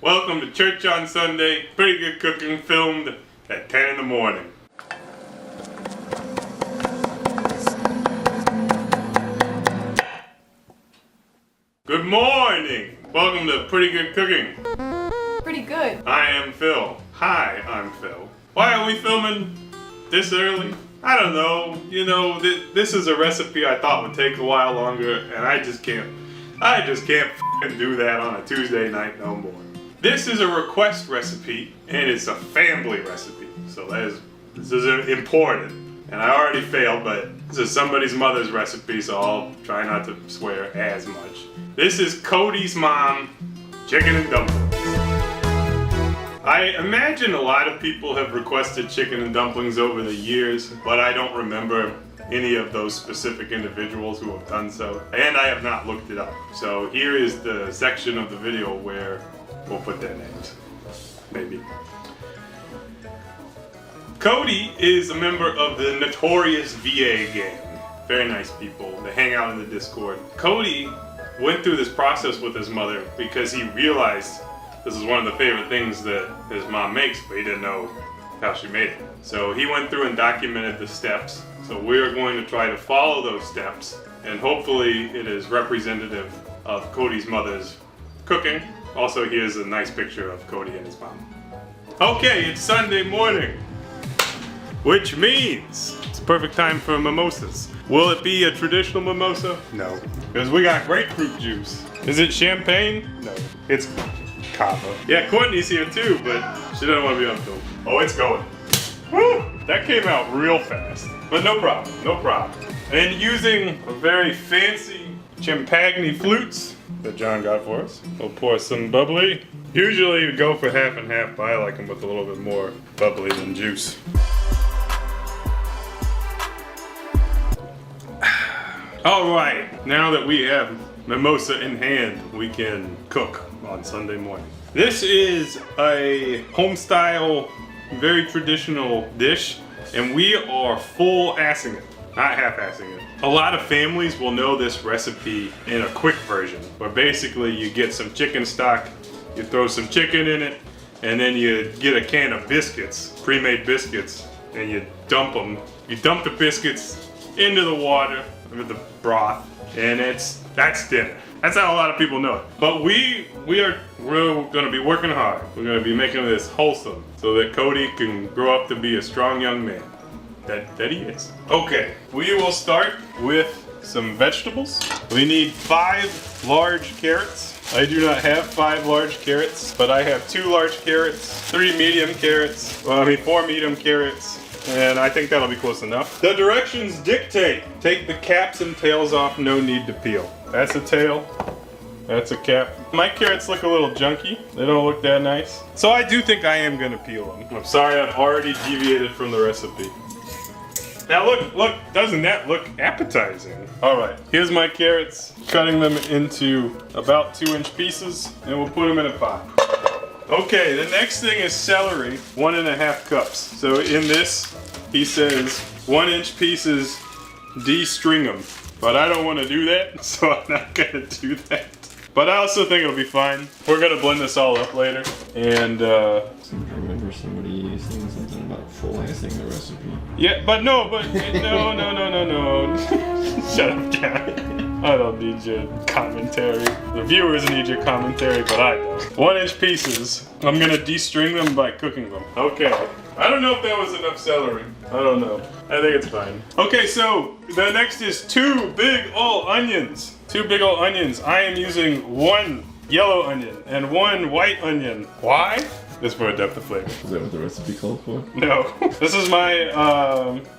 Welcome to Church on Sunday. Pretty Good Cooking, filmed at 10 in the morning. Good morning. Welcome to Pretty Good Cooking. Pretty good. I am Phil. Hi, I'm Phil. Why are we filming this early? I don't know. You know, this is a recipe I thought would take a while longer, and I just can't f***ing do that on a Tuesday night no more. This is a request recipe, and it's a family recipe, so this is important. And I already failed, but this is somebody's mother's recipe, so I'll try not to swear as much. This is Cody's mom, chicken and dumplings. I imagine a lot of people have requested chicken and dumplings over the years, but I don't remember any of those specific individuals who have done so, and I have not looked it up. So here is the section of the video where we'll put their names, maybe. Cody is a member of the notorious VA gang. Very nice people. They hang out in the Discord. Cody went through this process with his mother because he realized this is one of the favorite things that his mom makes, but he didn't know how she made it. So he went through and documented the steps. So we're going to try to follow those steps, and hopefully it is representative of Cody's mother's cooking. Also, here's a nice picture of Cody and his mom. Okay, it's Sunday morning, which means it's a perfect time for mimosas. Will it be a traditional mimosa? No, because we got grapefruit juice. Is it champagne? No, it's kava. Yeah, Courtney's here too, but she doesn't want to be on film. Oh, it's going. Woo! That came out real fast, but no problem, no problem. And using a very fancy champagne flutes that John got for us, we'll pour some bubbly. Usually you go for half and half, but I like them with a little bit more bubbly than juice. All right, now that we have mimosa in hand, we can cook on Sunday morning. This is a home-style, very traditional dish, and we are full-assing it, not half-assing it. A lot of families will know this recipe in a quick version, where basically you get some chicken stock, you throw some chicken in it, and then you get a can of biscuits, pre-made biscuits, and you dump them. You dump the biscuits into the water with the broth, and that's dinner. That's how a lot of people know it. But we're going to be working hard. We're going to be making this wholesome so that Cody can grow up to be a strong young man that he is. Okay, we will start with some vegetables. We need 5 large carrots. I do not have 5 large carrots, but I have 2 large carrots, 3 medium carrots, 4 medium carrots, and I think that'll be close enough. The directions dictate: take the caps and tails off, no need to peel. That's a tail, that's a cap. My carrots look a little junky. They don't look that nice. So I do think I am gonna peel them. I'm sorry, I've already deviated from the recipe. Now look, doesn't that look appetizing? All right, here's my carrots. Cutting them into about 2-inch pieces, and we'll put them in a pot. Okay, the next thing is celery, 1.5 cups. So in this, he says 1-inch pieces, de-string them. But I don't want to do that, so I'm not gonna do that. But I also think it'll be fine. We're gonna blend this all up later, and I remember somebody saying something about full-assing the recipe. Yeah, but no. Shut up, John. I don't need your commentary. The viewers need your commentary, but I don't. 1-inch pieces. I'm gonna de-string them by cooking them. Okay. I don't know if that was enough celery. I don't know. I think it's fine. Okay, so the next is 2 big old onions. 2 big old onions. I am using 1 yellow onion and 1 white onion. Why? Just for a depth of flavor. Is that what the recipe called for? No. This is my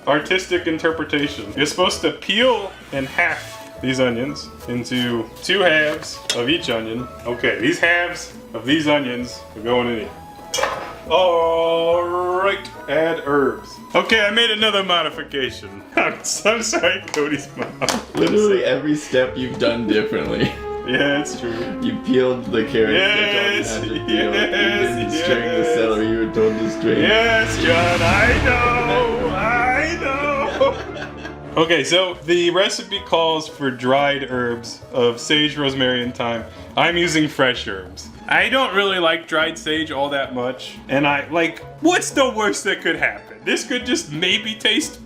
artistic interpretation. You're supposed to peel in half these onions into 2 halves of each onion. Okay, these halves of these onions are going in here. Alright, add herbs. Okay, I made another modification. I'm sorry, Cody's mom. Literally every step you've done differently. Yeah, it's true. You peeled the carrots. Yes, you didn't string the celery, you were told to string. Yes, John, I know. Okay, so the recipe calls for dried herbs of sage, rosemary, and thyme. I'm using fresh herbs. I don't really like dried sage all that much. And what's the worst that could happen? This could just maybe taste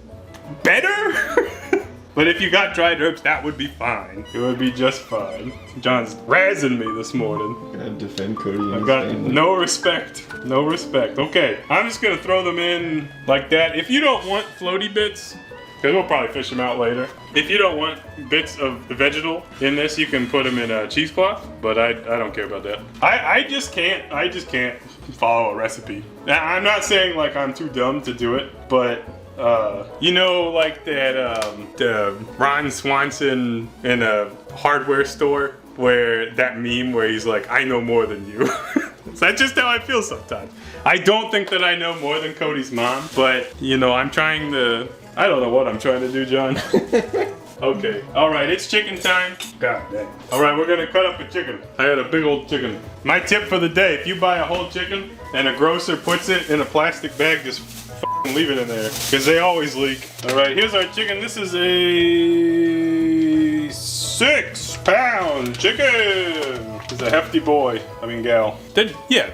better? But if you got dried herbs, that would be fine. It would be just fine. John's razzing me this morning. Gotta defend Cody and I've his got family. no respect. No respect. Okay, I'm just gonna throw them in like that. If you don't want floaty bits, because we'll probably fish them out later. If you don't want bits of the vegetable in this, you can put them in a cheesecloth, but I don't care about that. I just can't follow a recipe. Now, I'm not saying like I'm too dumb to do it, but you know, like that the Ron Swanson in a hardware store where that meme where he's like, I know more than you. So that's just how I feel sometimes. I don't think that I know more than Cody's mom, but you know, I'm trying to, I don't know what I'm trying to do, John. Okay, all right, it's chicken time. God dang. All right, we're gonna cut up a chicken. I had a big old chicken. My tip for the day, if you buy a whole chicken and a grocer puts it in a plastic bag, just leave it in there, because they always leak. All right, here's our chicken. This is a 6-pound chicken. It's a hefty boy, I mean gal. They're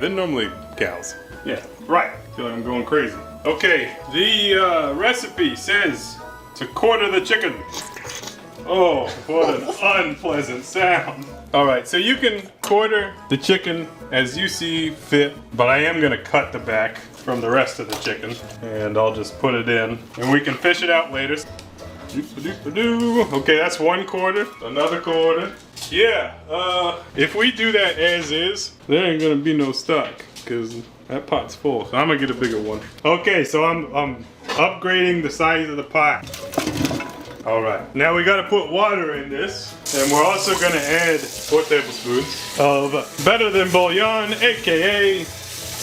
normally gals. Yeah, right, I feel like I'm going crazy. Okay, the recipe says to quarter the chicken. Oh, what an unpleasant sound. All right, so you can quarter the chicken as you see fit, but I am gonna cut the back from the rest of the chicken, and I'll just put it in, and we can fish it out later. Okay, that's 1/4, another quarter. Yeah, if we do that as is, there ain't gonna be no stock, because that pot's full, so I'm gonna get a bigger one. Okay, so I'm upgrading the size of the pot. All right, now we gotta put water in this, and we're also gonna add 4 tablespoons of better than bouillon, AKA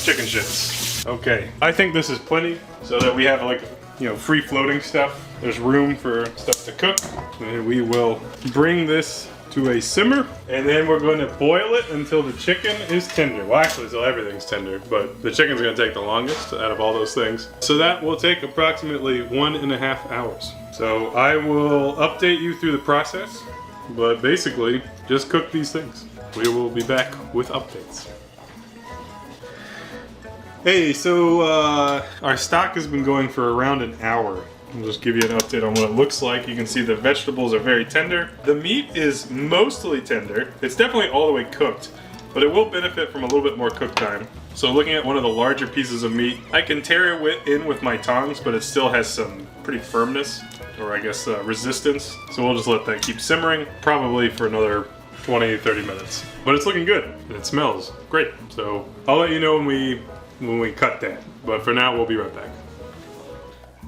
chicken shits. Okay, I think this is plenty, so that we have like, you know, free floating stuff. There's room for stuff to cook, and we will bring this to a simmer, and then we're going to boil it until the chicken is tender. Well, actually, until everything's tender, but the chicken's going to take the longest out of all those things. So that will take approximately 1.5 hours. So I will update you through the process, but basically, just cook these things. We will be back with updates. Hey, so our stock has been going for around an hour. I'll just give you an update on what it looks like. You can see the vegetables are very tender. The meat is mostly tender. It's definitely all the way cooked, but it will benefit from a little bit more cook time. So looking at one of the larger pieces of meat, I can tear it in with my tongs, but it still has some pretty firmness, or I guess resistance. So we'll just let that keep simmering, probably for another 20-30 minutes. But it's looking good, and it smells great. So I'll let you know when we cut that. But for now, we'll be right back.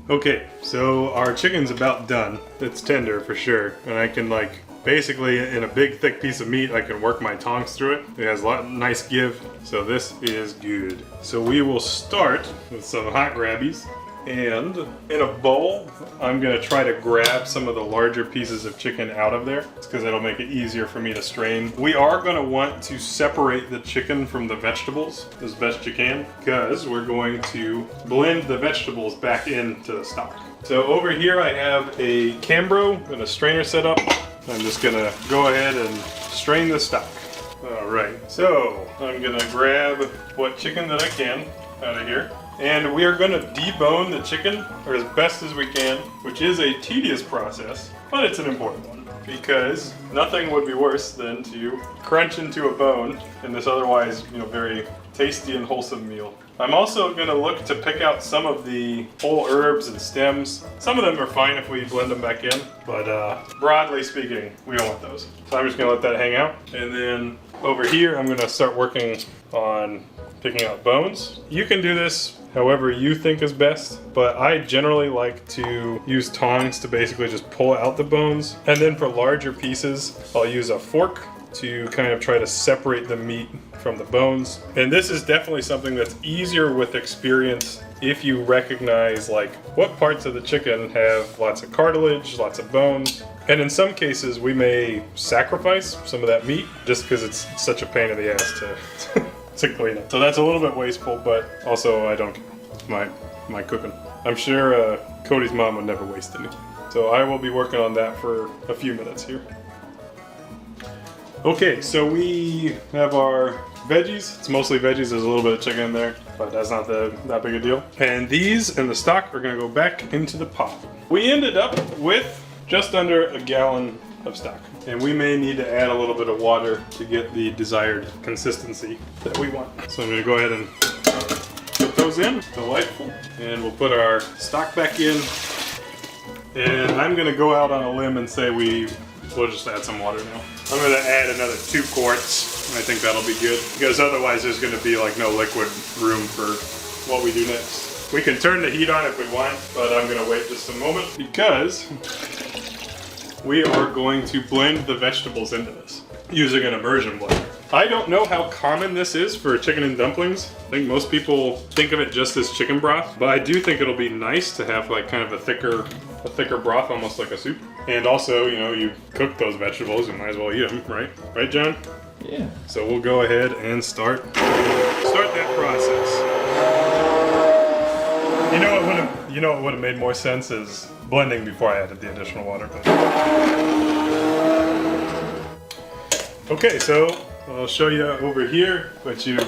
Okay, so our chicken's about done. It's tender for sure, and I can basically in a big thick piece of meat, I can work my tongs through it. It has a lot nice give, so this is good. So we will start with some hot grabbies, and in a bowl, I'm gonna try to grab some of the larger pieces of chicken out of there, because it'll make it easier for me to strain. We are gonna want to separate the chicken from the vegetables as best you can, because we're going to blend the vegetables back into the stock. So over here I have a Cambro and a strainer set up. I'm just gonna go ahead and strain the stock. All right, so I'm gonna grab what chicken that I can out of here. And we are going to debone the chicken, or as best as we can, which is a tedious process, but it's an important one, because nothing would be worse than to crunch into a bone in this otherwise, very tasty and wholesome meal. I'm also going to look to pick out some of the whole herbs and stems. Some of them are fine if we blend them back in, but broadly speaking, we don't want those. So I'm just going to let that hang out. And then over here, I'm going to start working on picking out bones. You can do this however you think is best, but I generally like to use tongs to basically just pull out the bones. And then for larger pieces, I'll use a fork to kind of try to separate the meat from the bones. And this is definitely something that's easier with experience if you recognize what parts of the chicken have lots of cartilage, lots of bones. And in some cases, we may sacrifice some of that meat just because it's such a pain in the ass to clean it. So that's a little bit wasteful, but also I don't care. It's my cooking. I'm sure Cody's mom would never waste anything. So I will be working on that for a few minutes here. Okay, so we have our veggies. It's mostly veggies. There's a little bit of chicken in there, but that's not that big a deal. And these and the stock are gonna go back into the pot. We ended up with just under a gallon of stock. And we may need to add a little bit of water to get the desired consistency that we want. So I'm gonna go ahead and put those in, delightful. And we'll put our stock back in. And I'm gonna go out on a limb and say we'll just add some water now. I'm gonna add another 2 quarts. I think that'll be good because otherwise there's gonna be like no liquid room for what we do next. We can turn the heat on if we want, but I'm gonna wait just a moment because we are going to blend the vegetables into this using an immersion blender. I don't know how common this is for chicken and dumplings. I think most people think of it just as chicken broth, but I do think it'll be nice to have like kind of a thicker broth, almost like a soup. And also, you know, you cook those vegetables, you might as well eat them, right? Right, John? Yeah. So we'll go ahead and start that process. You know what would have made more sense is blending before I added the additional water. But... Okay, so I'll show you over here, but you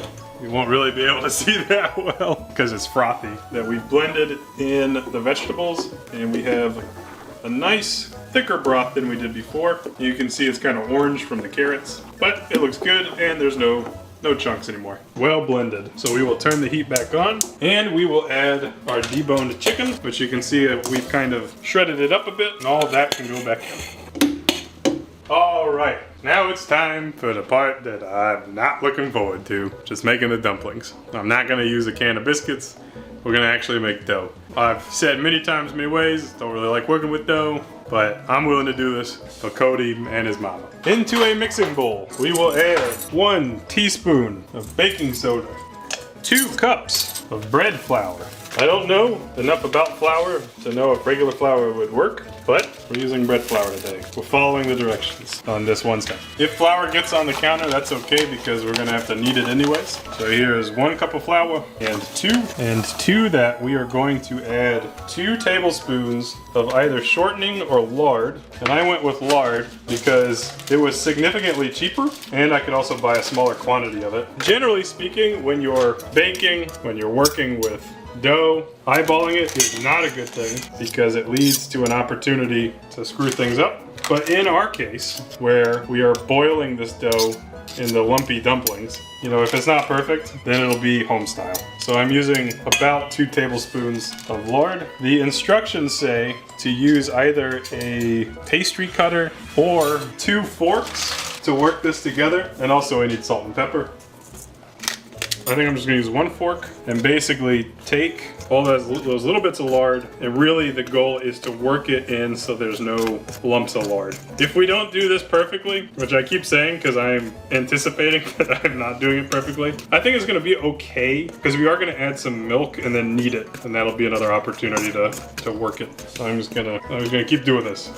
won't really be able to see that well because it's frothy. That we blended in the vegetables, and we have a nice thicker broth than we did before. You can see it's kind of orange from the carrots, but it looks good, and there's no chunks anymore. Well blended. So we will turn the heat back on, and we will add our deboned chicken, which you can see we've kind of shredded it up a bit, and all of that can go back in. All right, now it's time for the part that I'm not looking forward to, just making the dumplings. I'm not gonna use a can of biscuits. We're gonna actually make dough. I've said many times, many ways, don't really like working with dough, but I'm willing to do this for Cody and his mama. Into a mixing bowl, we will add 1 teaspoon of baking soda, 2 cups of bread flour. I don't know enough about flour to know if regular flour would work, but we're using bread flour today. We're following the directions on this one step. If flour gets on the counter, that's okay because we're gonna have to knead it anyways. So here's 1 cup of flour and 2 that we are going to add 2 tablespoons of either shortening or lard. And I went with lard because it was significantly cheaper and I could also buy a smaller quantity of it. Generally speaking, when you're baking, when you're working with dough, eyeballing it is not a good thing because it leads to an opportunity to screw things up. But in our case, where we are boiling this dough in the lumpy dumplings, you know, if it's not perfect, then it'll be home style. So I'm using about 2 tablespoons of lard. The instructions say to use either a pastry cutter or 2 forks to work this together. And also I need salt and pepper. I think I'm just gonna use 1 fork and basically take all those little bits of lard, and really the goal is to work it in so there's no lumps of lard. If we don't do this perfectly, which I keep saying because I'm anticipating that I'm not doing it perfectly, I think it's gonna be okay because we are gonna add some milk and then knead it, and that'll be another opportunity to work it. So I'm just gonna keep doing this.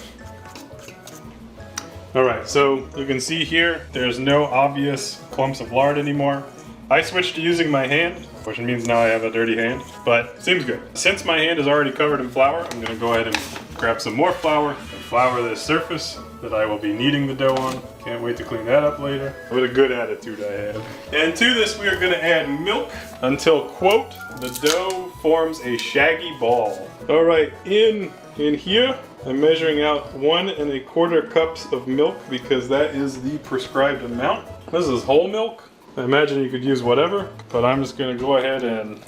All right, so you can see here, there's no obvious clumps of lard anymore. I switched to using my hand, which means now I have a dirty hand, but seems good. Since my hand is already covered in flour, I'm gonna go ahead and grab some more flour and flour this surface that I will be kneading the dough on. Can't wait to clean that up later. What a good attitude I have. And to this, we are gonna add milk until, quote, the dough forms a shaggy ball. All right, in here, I'm measuring out 1 1/4 cups of milk because that is the prescribed amount. This is whole milk. I imagine you could use whatever, but I'm just gonna go ahead and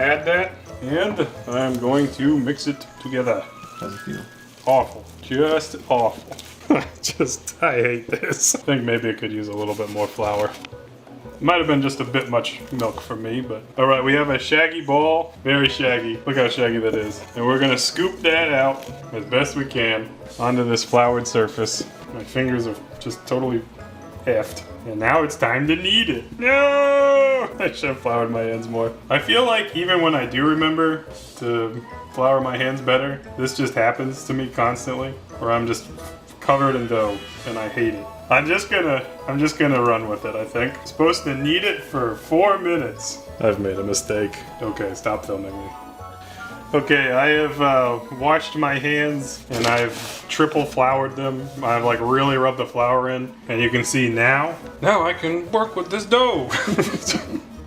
add that, and I'm going to mix it together. How's it feel? Awful, just awful. I hate this. I think maybe I could use a little bit more flour. Might have been just a bit much milk for me, but. All right, we have a shaggy ball, very shaggy. Look how shaggy that is. And we're gonna scoop that out as best we can onto this floured surface. My fingers are just totally effed. And now it's time to knead it. No! I should have floured my hands more. I feel like even when I do remember to flour my hands better, this just happens to me constantly, where I'm just covered in dough and I hate it. I'm just gonna run with it, I think. I'm supposed to knead it for 4 minutes. I've made a mistake. Okay, stop filming me. Okay, I have washed my hands and I've triple floured them. I've like really rubbed the flour in, and you can see now I can work with this dough.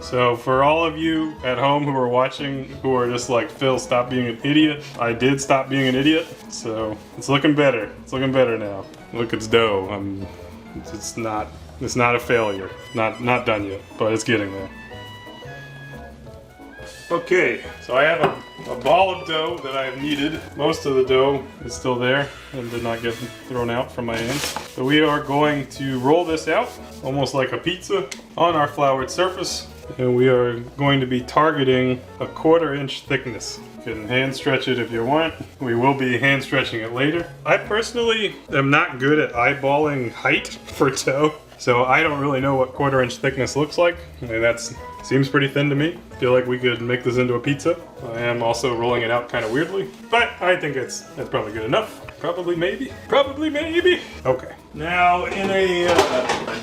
So for all of you at home who are watching, who are just like, Phil, stop being an idiot. I did stop being an idiot, so it's looking better. It's looking better now. Look, it's dough. It's not a failure. Not done yet, but it's getting there. Okay, so I have a ball of dough that I've kneaded. Most of the dough is still there and did not get thrown out from my hands. So we are going to roll this out, almost like a pizza, on our floured surface. And we are going to be targeting a 1/4 inch thickness. You can hand stretch it if you want. We will be hand stretching it later. I personally am not good at eyeballing height for dough, so I don't really know what 1/4 inch thickness looks like. I mean, that seems pretty thin to me. Feel like we could make this into a pizza. I am also rolling it out kind of weirdly, but I think that's probably good enough. Probably maybe. Okay. Now in a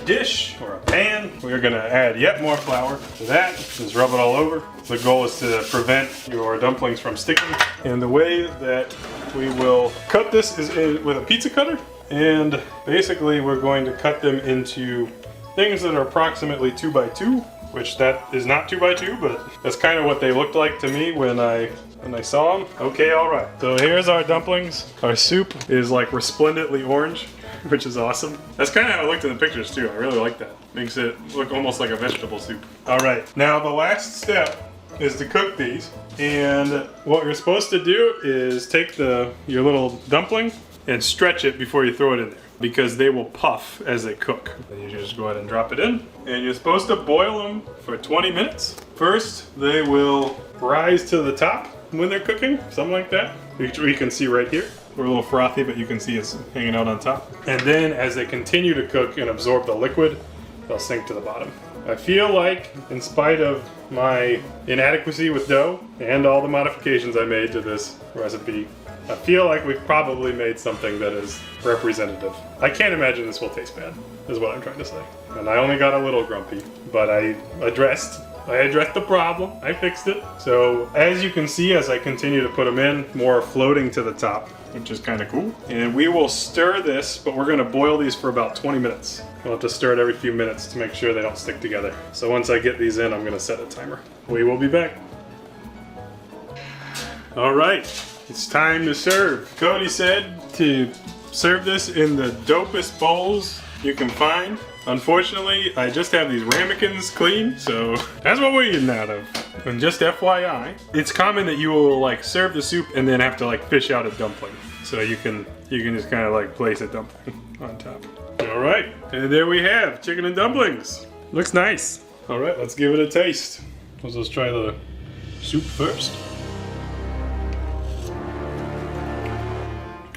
dish or a pan, we're gonna add yet more flour to that. Just rub it all over. The goal is to prevent your dumplings from sticking. And the way that we will cut this is with a pizza cutter. And basically we're going to cut them into things that are approximately 2 by 2, which that is not 2 by 2, but that's kind of what they looked like to me when I saw them. Okay, all right. So here's our dumplings. Our soup is like resplendently orange, which is awesome. That's kind of how it looked in the pictures too. I really like that. Makes it look almost like a vegetable soup. All right, now the last step is to cook these. And what you're supposed to do is take your little dumpling and stretch it before you throw it in there, because they will puff as they cook. Then you just go ahead and drop it in. And you're supposed to boil them for 20 minutes. First, they will rise to the top when they're cooking, something like that. Which you can see right here. We're a little frothy, but you can see it's hanging out on top. And then as they continue to cook and absorb the liquid, they'll sink to the bottom. I feel like, in spite of my inadequacy with dough and all the modifications I made to this recipe, I feel like we've probably made something that is representative. I can't imagine this will taste bad, is what I'm trying to say. And I only got a little grumpy, but I addressed the problem. I fixed it. So as you can see, as I continue to put them in, more floating to the top, which is kind of cool. And we will stir this, but we're gonna boil these for about 20 minutes. We'll have to stir it every few minutes to make sure they don't stick together. So once I get these in, I'm gonna set a timer. We will be back. All right, it's time to serve. Cody said to serve this in the dopest bowls you can find. Unfortunately, I just have these ramekins clean, so that's what we're eating out of. And just FYI, it's common that you will like serve the soup and then have to like fish out a dumpling. So you can just kind of like place a dumpling on top. All right, and there we have chicken and dumplings. Looks nice. All right, let's give it a taste. Let's just try the soup first.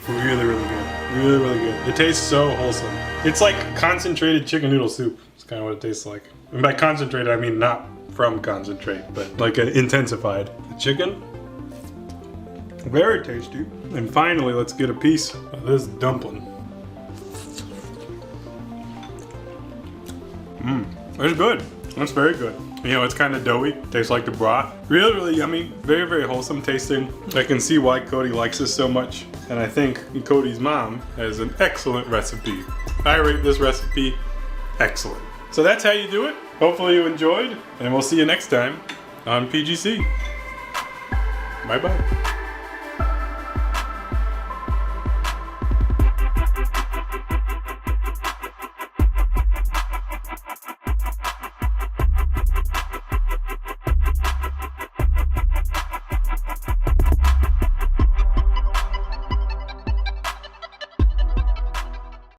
Really, really good. Really, really good. It tastes so wholesome. It's like concentrated chicken noodle soup. It's kind of what it tastes like. And by concentrated, I mean not from concentrate, but like an intensified. The chicken, very tasty. And finally, let's get a piece of this dumpling. It's good. That's very good. You know, it's kind of doughy. Tastes like the broth. Really, really yummy. Very, very wholesome tasting. I can see why Cody likes this so much. And I think Cody's mom has an excellent recipe. I rate this recipe excellent. So that's how you do it. Hopefully you enjoyed, and we'll see you next time on PGC. Bye-bye.